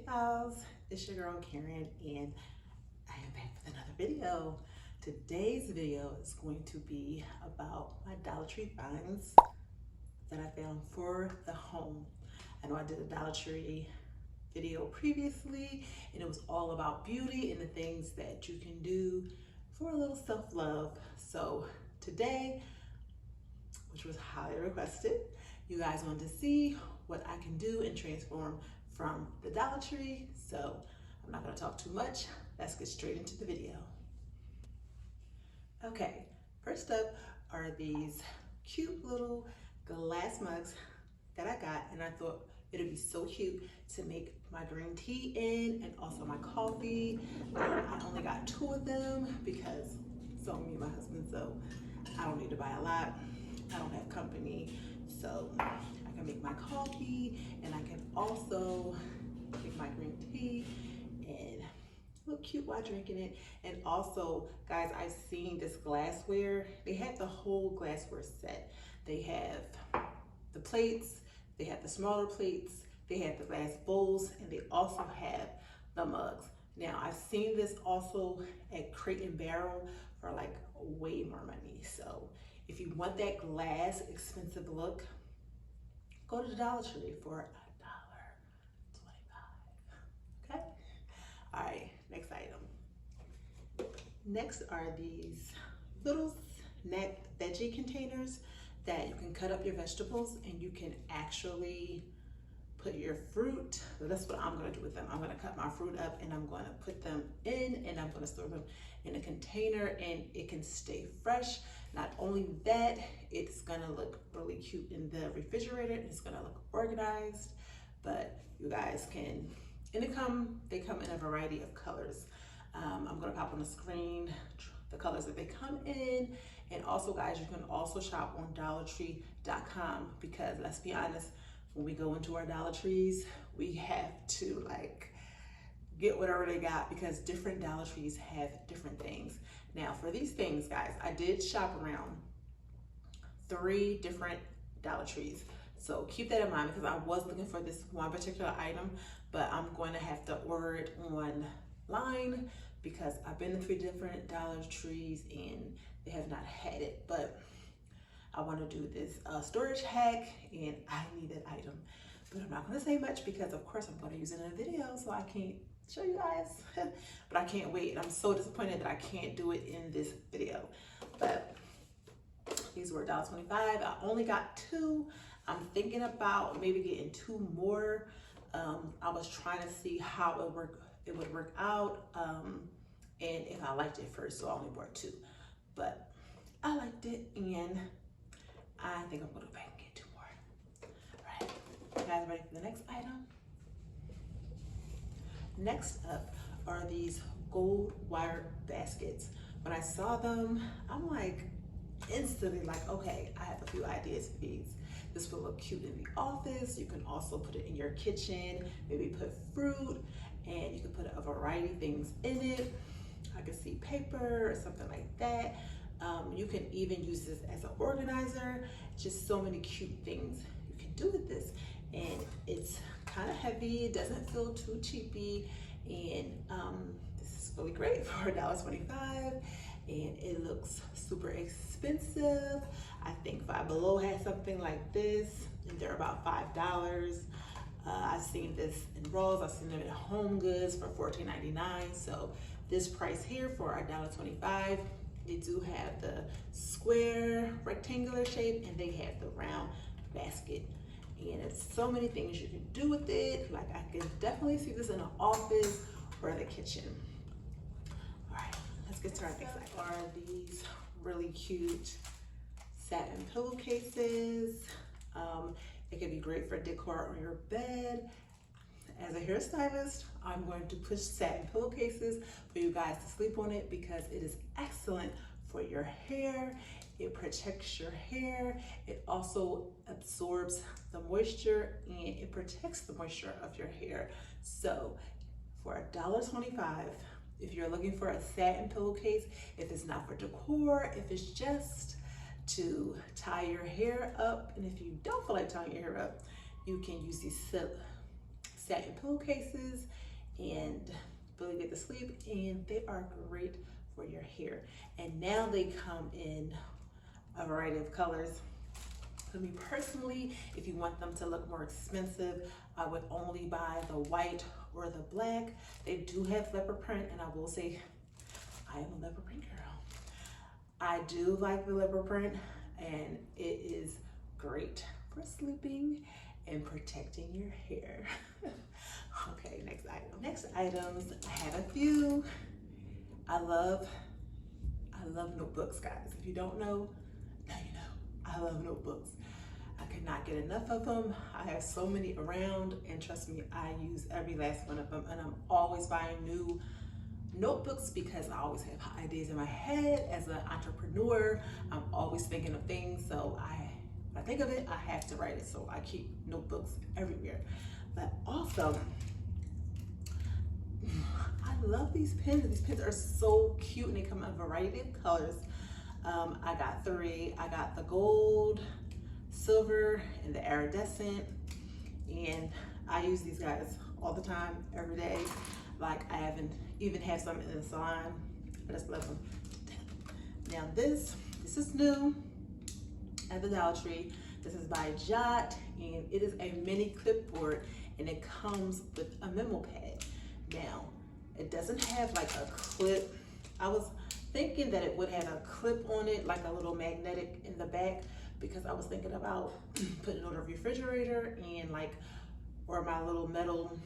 pals, it's your girl Karen and I am back with another video. Today's video is going to be about my Dollar Tree finds that I found for the home. I know I did a Dollar Tree video previously and it was all about beauty and the things that you can do for a little self-love. So today, which was highly requested, you guys wanted to see what I can do and transform from the Dollar Tree. So I'm not gonna talk too much. Let's get straight into the video. Okay, first up are these cute little glass mugs that I got, and I thought it'd be so cute to make my green tea in and also my coffee. I only got 2 of them because it's only me and my husband, so I don't need to buy a lot. I don't have company, so I can make my coffee and I can also make my green tea and look cute while drinking it. And also, guys, I've seen this glassware. They have the whole glassware set. They have the plates, they have the smaller plates, they have the glass bowls, and they also have the mugs. Now, I've seen this also at Crate & Barrel for like way more money. So if you want that glass expensive look, go to the Dollar Tree for $1.25. Okay? All right, next item. Next are these little snack veggie containers that you can cut up your vegetables and you can actually put your fruit. So that's what I'm gonna do with them. I'm gonna cut my fruit up and I'm gonna put them in and I'm gonna store them in a container and it can stay fresh. Not only that, it's gonna look really cute in the refrigerator. It's gonna look organized, but you guys can, and they come in a variety of colors. I'm gonna pop on the screen the colors that they come in. And also, guys, you can also shop on DollarTree.com because let's be honest, when we go into our Dollar Trees, we have to like get whatever they got because different Dollar Trees have different things. Now for these things, guys, I did shop around 3 different Dollar Trees. So keep that in mind because I was looking for this one particular item, but I'm going to have to order it online because I've been to 3 different Dollar Trees and they have not had it. But I want to do this storage hack and I need that item. But I'm not going to say much because of course I'm going to use it in a video, so I can't show you guys. But I can't wait. I'm so disappointed that I can't do it in this video. But these were $1.25. I only got 2. I'm thinking about maybe getting 2 more. I was trying to see how it would work out and if I liked it first, so I only bought 2. But I liked it and I think I'm gonna go back and get 2 more. All right, you guys ready for the next item? Next up are these gold wire baskets. When I saw them, I'm like instantly like, okay, I have a few ideas for these. This will look cute in the office. You can also put it in your kitchen, maybe put fruit, and you can put a variety of things in it. I could see paper or something like that. You can even use this as an organizer. Just so many cute things you can do with this. And it's kind of heavy, it doesn't feel too cheapy. And this is really great for $1.25. And it looks super expensive. I think Five Below has something like this, and they're about $5. I've seen this in Ross, I've seen them at Home Goods for $14.99. So this price here for $1.25. They do have the square rectangular shape and they have the round basket. And it's so many things you can do with it. Like I can definitely see this in an office or the kitchen. All right, let's get to our next item. Are these really cute satin pillowcases. It can be great for decor on your bed. As a hairstylist, I'm going to push satin pillowcases for you guys to sleep on it because it is excellent for your hair. It protects your hair. It also absorbs the moisture and it protects the moisture of your hair. So for $1.25, if you're looking for a satin pillowcase, if it's not for decor, if it's just to tie your hair up, and if you don't feel like tying your hair up, you can use these satin pillowcases and really get to sleep, and they are great for your hair. And now they come in a variety of colors. For me personally, if you want them to look more expensive, I would only buy the white or the black. They do have leopard print, and I will say I am a leopard print girl. I do like the leopard print, and it is great for sleeping and protecting your hair. Okay, next item. Next items, I have a few. I love notebooks, guys. If you don't know, now you know. I love notebooks. I cannot get enough of them. I have so many around, and trust me, I use every last one of them, and I'm always buying new notebooks because I always have ideas in my head. As an entrepreneur, I'm always thinking of things, so when I think of it, I have to write it, so I keep notebooks everywhere. But also, I love these pens. These pens are so cute, and they come in a variety of colors. I got 3. I got the gold, silver, and the iridescent, and I use these guys all the time, every day. Like, I even have some in the salon. I just love them. Now this is new at the Dollar Tree. This is by Jot, and it is a mini clipboard, and it comes with a memo pad. Now, it doesn't have like a clip. I was thinking that it would have a clip on it, like a little magnetic in the back, because I was thinking about putting it on a refrigerator and or my little metal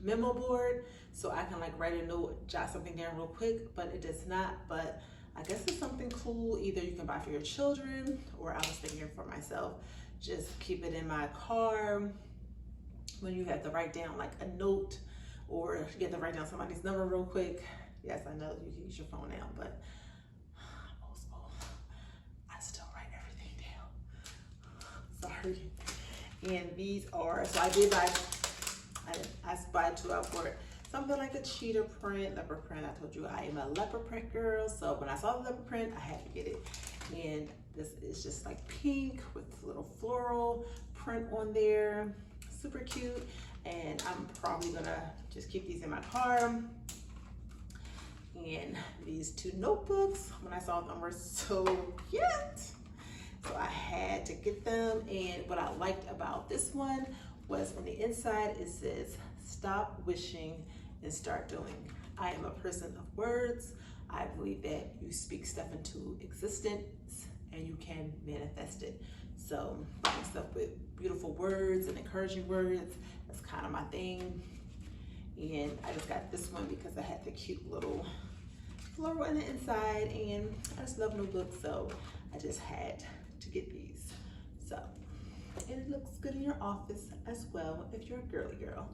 memo board, so I can like write a note, jot something down real quick, but it does not. But I guess it's something cool. Either you can buy for your children, or I was thinking for myself, just keep it in my car when you have to write down like a note, or you get to write down somebody's number real quick. Yes, I know you can use your phone now, but also I still write everything down. Sorry. And these are, so I did buy, I bought 2 out for it. Something like a cheetah print, leopard print. I told you I am a leopard print girl, so when I saw the leopard print, I had to get it. And this is just like pink with little floral print on there. Super cute. And I'm probably gonna just keep these in my car. And these 2 notebooks, when I saw them, were so cute. So I had to get them. And what I liked about this one was on the inside, it says, stop wishing and start doing. I am a person of words. I believe that you speak stuff into existence and you can manifest it. So stuff with beautiful words and encouraging words, that's kind of my thing. And I just got this one because I had the cute little floral on the inside, and I just love notebooks, so I just had to get these. So, and it looks good in your office as well if you're a girly girl.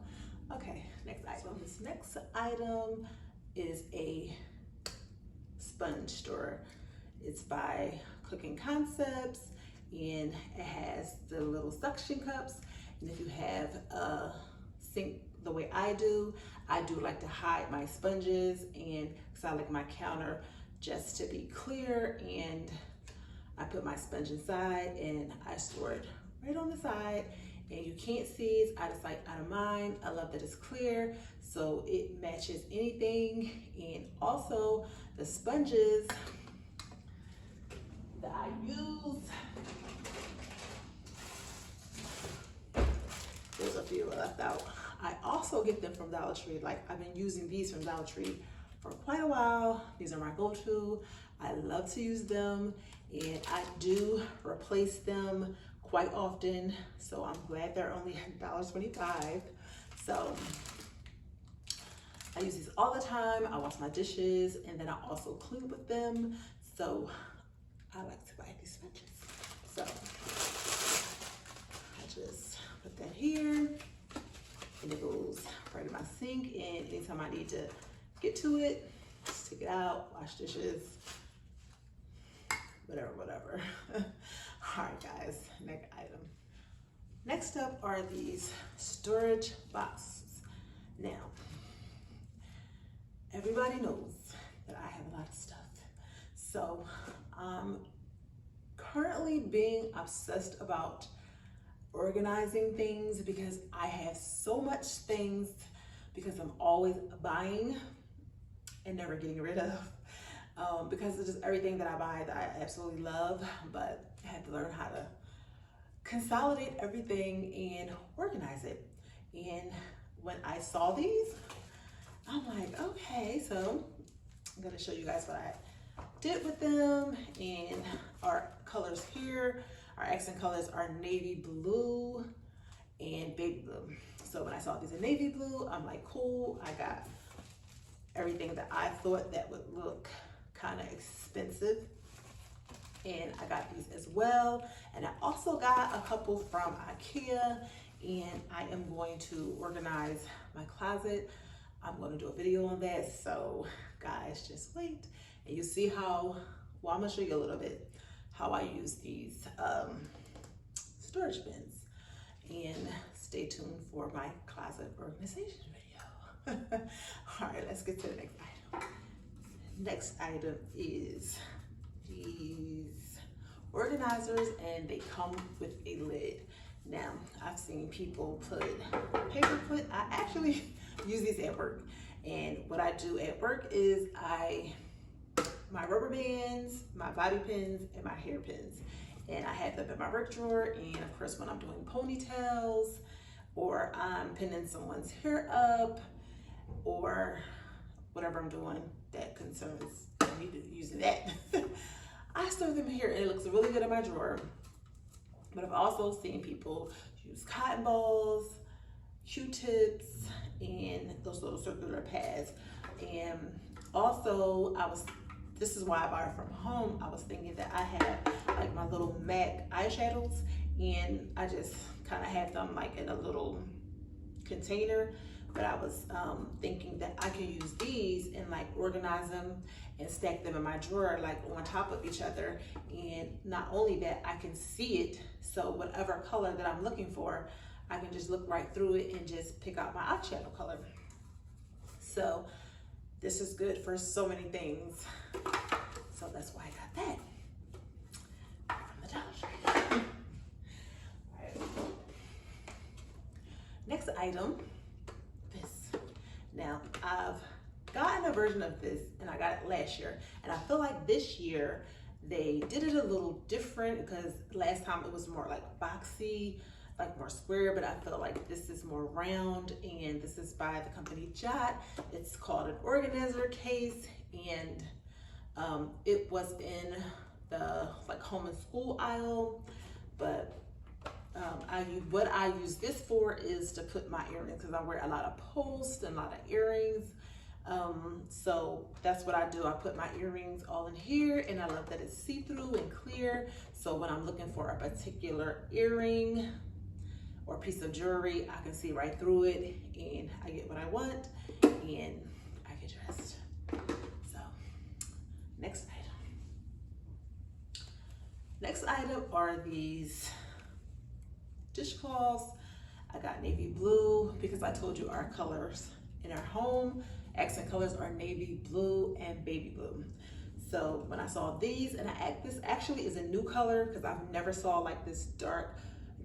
Okay, next item. This next item is a sponge store. It's by Cooking Concepts, and it has the little suction cups. And if you have a sink the way I do like to hide my sponges, and because I like my counter just to be clear, and I put my sponge inside and I store it right on the side, and you can't see it. Out of sight, out of mind. I love that it's clear, so it matches anything. And also the sponges that I use, there's a few left out. I also get them from Dollar Tree. Like, I've been using these from Dollar Tree for quite a while. These are my go-to. I love to use them, and I do replace them quite often. So I'm glad they're only $1.25. So I use these all the time. I wash my dishes, and then I also clean with them. So I like to buy these sponges. So I just put that here, and it goes right in my sink. And anytime I need to get to it, just take it out, wash dishes, whatever. All right, guys, next item. Next up are these storage boxes. Now, everybody knows that I have a lot of stuff. So I'm currently being obsessed about organizing things because I have so much things because I'm always buying and never getting rid of. Because it's just everything that I buy that I absolutely love, but I had to learn how to consolidate everything and organize it. And when I saw these, I'm like, okay, so I'm gonna show you guys what I did with them. And our colors here, our accent colors are navy blue and baby blue. So when I saw these in navy blue, I'm like, cool, I got everything that I thought that would look kind of expensive, and I got these as well. And I also got a couple from IKEA, and I am going to organize my closet. I'm going to do a video on that, so guys, just wait and you see how, well, I'm going to show you a little bit how I use these storage bins, and stay tuned for my closet organization video. All right, let's get to the next item. Next item is these organizers, and they come with a lid. Now, I've seen people put paper clip. I actually use these at work, and what I do at work is my rubber bands, my bobby pins, and my hair pins, and I have them in my work drawer. And of course, when I'm doing ponytails, or I'm pinning someone's hair up, or whatever I'm doing that concerns me using that, I store them here, and it looks really good in my drawer. But I've also seen people use cotton balls, Q-tips, and those little circular pads. And also, this is why I buy it from home. I was thinking that I had like my little MAC eyeshadows, and I just kind of have them like in a little container. But I was thinking that I can use these and like organize them and stack them in my drawer like on top of each other. And not only that, I can see it, so whatever color that I'm looking for, I can just look right through it and just pick out my eyeshadow color. So this is good for so many things. So that's why I got that from the Dollar Tree. All right. Next item. Now, I've gotten a version of this, and I got it last year, and I feel like this year they did it a little different, because last time it was more like boxy, like more square, but I feel like this is more round, and this is by the company Jot. It's called an organizer case, and it was in the like home and school aisle, but what I use this for is to put my earrings, because I wear a lot of posts and a lot of earrings. So that's what I do. I put my earrings all in here, and I love that it's see-through and clear. So when I'm looking for a particular earring or piece of jewelry, I can see right through it, and I get what I want, and I get dressed. So next item. Next item are these dishcloths. I got navy blue because I told you our colors in our home, accent colors are navy blue and baby blue. So when I saw these, and this actually is a new color because I've never saw like this dark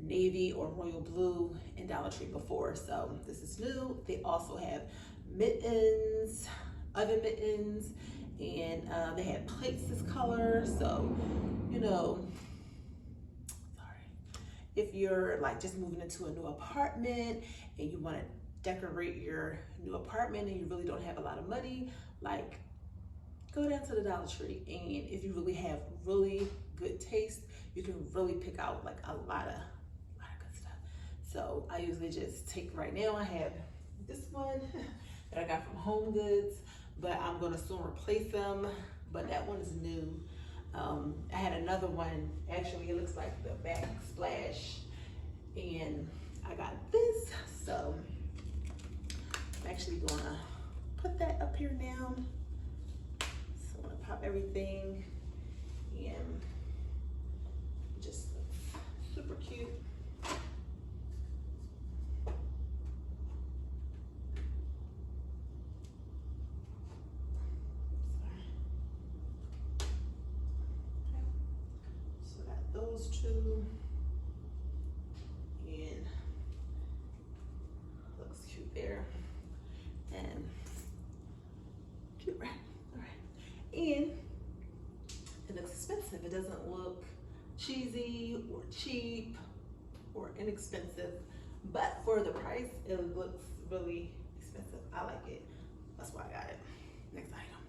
navy or royal blue in Dollar Tree before. So this is new. They also have mittens, oven mittens, and they had plates this color. So, you know, if you're like just moving into a new apartment and you want to decorate your new apartment and you really don't have a lot of money, like go down to the Dollar Tree, and if you really have really good taste, you can really pick out like a lot of good stuff. So I usually just take, right now I have this one that I got from Home Goods, but I'm gonna soon replace them, but that one is new. I had another one, actually it looks like the backsplash, and I got this, so I'm actually gonna put that up here now. So I'm gonna pop everything, and just super cute. Those two, it doesn't look cheesy or cheap or inexpensive, but for the price, it looks really expensive. I like it. That's why I got it. Next item.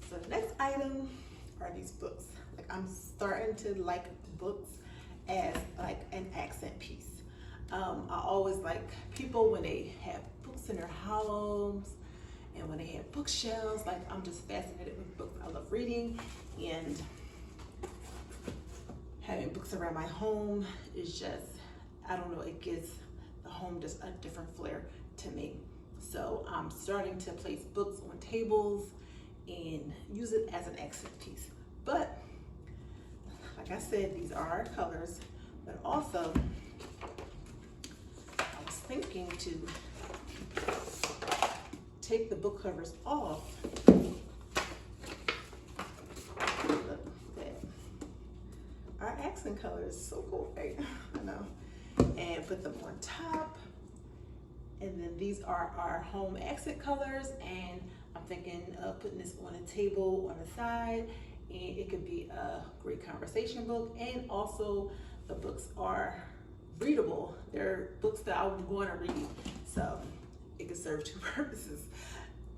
So the next item are these books. Like, I'm starting to like books as like an accent piece. I always like people when they have books in their homes and when they have bookshelves. Like, I'm just fascinated with books. I love reading, and having books around my home is just, I don't know, it gives the home just a different flair to me. So I'm starting to place books on tables and use it as an accent piece. But like I said, these are our colors, but also I was thinking to take the book covers off. Look, our accent color is so cool, right? I know. And put them on top. And then these are our home accent colors, and I'm thinking of putting this on a table on the side, and it could be a great conversation book. And also the books are readable. They're books that I would want to read. So it could serve two purposes: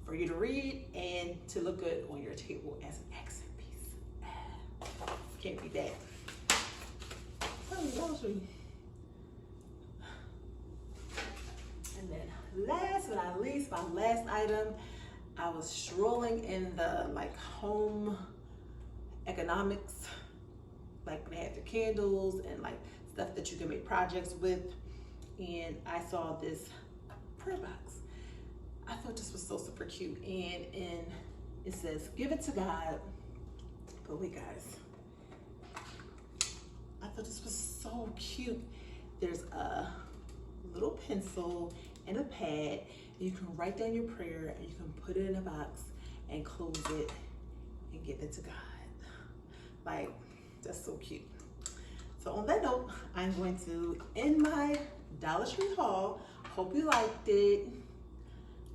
for you to read and to look good on your table as an accent piece. Can't beat that. And then last but not least, my last item, I was strolling in the like home economics, like they have the candles and like stuff that you can make projects with, and I saw this prayer box. I thought this was so super cute, and it says, "Give it to God." But wait, guys, I thought this was so cute. There's a little pencil and a pad. You can write down your prayer, and you can put it in a box and close it and give it to God. Like, that's so cute. So on that note, I'm going to end my Dollar Tree haul. Hope you liked it.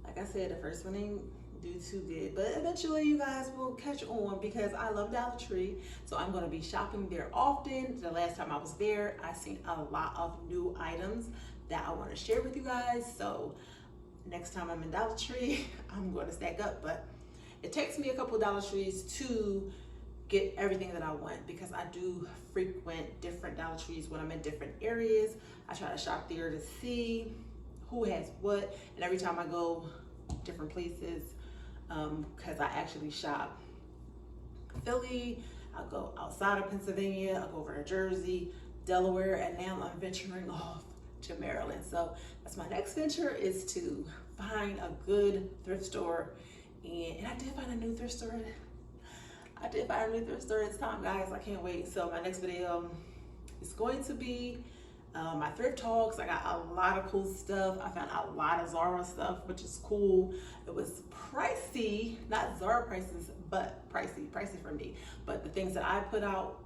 Like I said, the first one didn't do too good, but eventually you guys will catch on because I love Dollar Tree. So I'm going to be shopping there often. The last time I was there, I seen a lot of new items that I want to share with you guys. So next time I'm in Dollar Tree, I'm going to stack up, but it takes me a couple of Dollar Trees to get everything that I want, because I do frequent different Dollar Trees when I'm in different areas. I try to shop there to see who has what, and every time I go different places, because I actually shop Philly, I'll go outside of Pennsylvania, I'll go over to Jersey, Delaware, and now I'm venturing off to Maryland. So that's my next venture, is to find a good thrift store. And I did find a new thrift store. This time, guys. I can't wait. So my next video is going to be my thrift hauls. I got a lot of cool stuff. I found a lot of Zara stuff, which is cool. It was pricey, not Zara prices, but pricey for me. But the things that I put out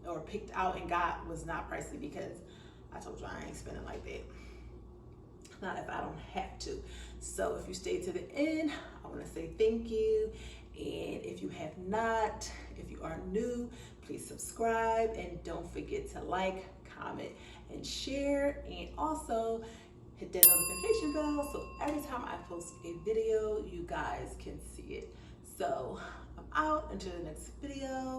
or picked out and got was not pricey, because I told you I ain't spending like that. Not if I don't have to. So if you stay to the end, I want to say thank you. And if you have not, if you are new, please subscribe, and don't forget to like, comment, and share, and also hit that notification bell so every time I post a video, you guys can see it. So I'm out until the next video.